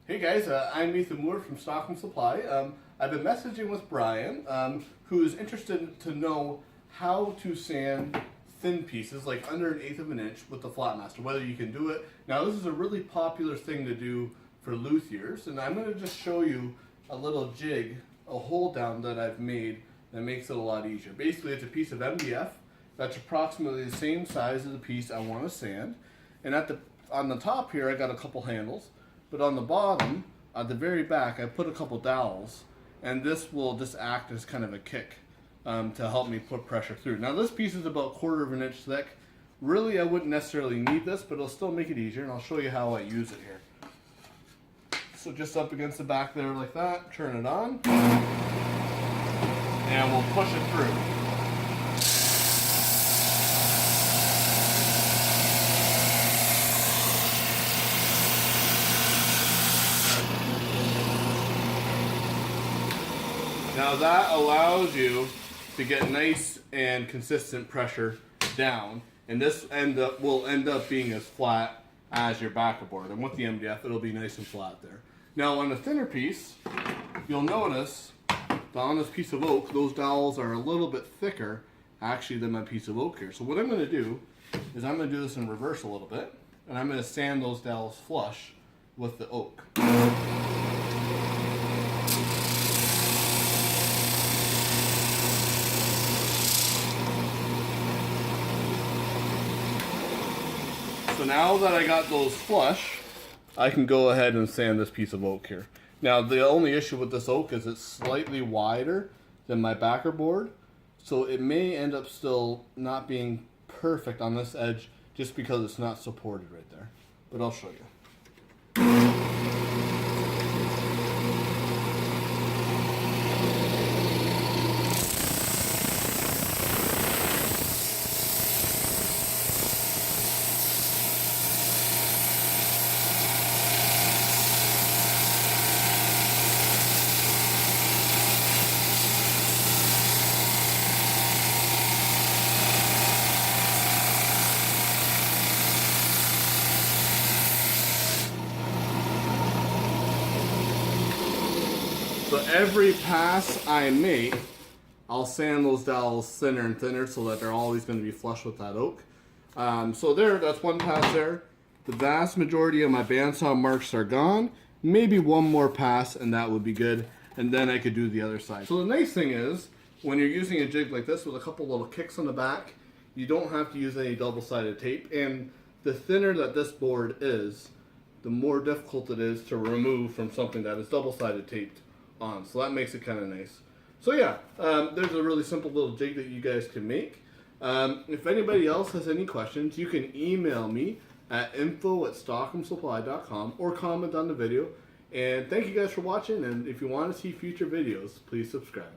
Hey guys, I'm Ethan Moore from Stock and Supply. I've been messaging with Brian, who is interested to know how to sand thin pieces, like under 1/8 of an inch with the Flatmaster, whether you can do it. Now this is a really popular thing to do for luthiers, and I'm going to just show you a little jig, a hold down that I've made that makes it a lot easier. Basically it's a piece of MDF that's approximately the same size as the piece I want to sand, and on the top here I got a couple handles. But on the bottom, at the very back, I put a couple dowels, and this will just act as kind of a kick to help me put pressure through. Now this piece is about 1/4 of an inch thick. Really, I wouldn't necessarily need this, but it'll still make it easier, and I'll show you how I use it here. So just up against the back there like that, turn it on, and we'll push it through. Now that allows you to get nice and consistent pressure down, and this will end up being as flat as your backer board. And with the MDF, it'll be nice and flat there. Now on the thinner piece, you'll notice that on this piece of oak, those dowels are a little bit thicker actually than my piece of oak here. So what I'm going to do is I'm going to do this in reverse a little bit, and I'm going to sand those dowels flush with the oak. So now that I got those flush, I can go ahead and sand this piece of oak here. Now the only issue with this oak is it's slightly wider than my backer board, so it may end up still not being perfect on this edge just because it's not supported right there. But I'll show you. So every pass I make, I'll sand those dowels thinner and thinner so that they're always going to be flush with that oak. So that's one pass there. The vast majority of my bandsaw marks are gone. Maybe one more pass and that would be good. And then I could do the other side. So the nice thing is, when you're using a jig like this with a couple little kicks on the back, you don't have to use any double-sided tape. And the thinner that this board is, the more difficult it is to remove from something that is double-sided taped on. So that makes it kind of nice. So yeah, there's a really simple little jig that you guys can make. If anybody else has any questions, you can email me at info@stockandsupply.com or comment on the video. And thank you guys for watching, and if you want to see future videos, please subscribe.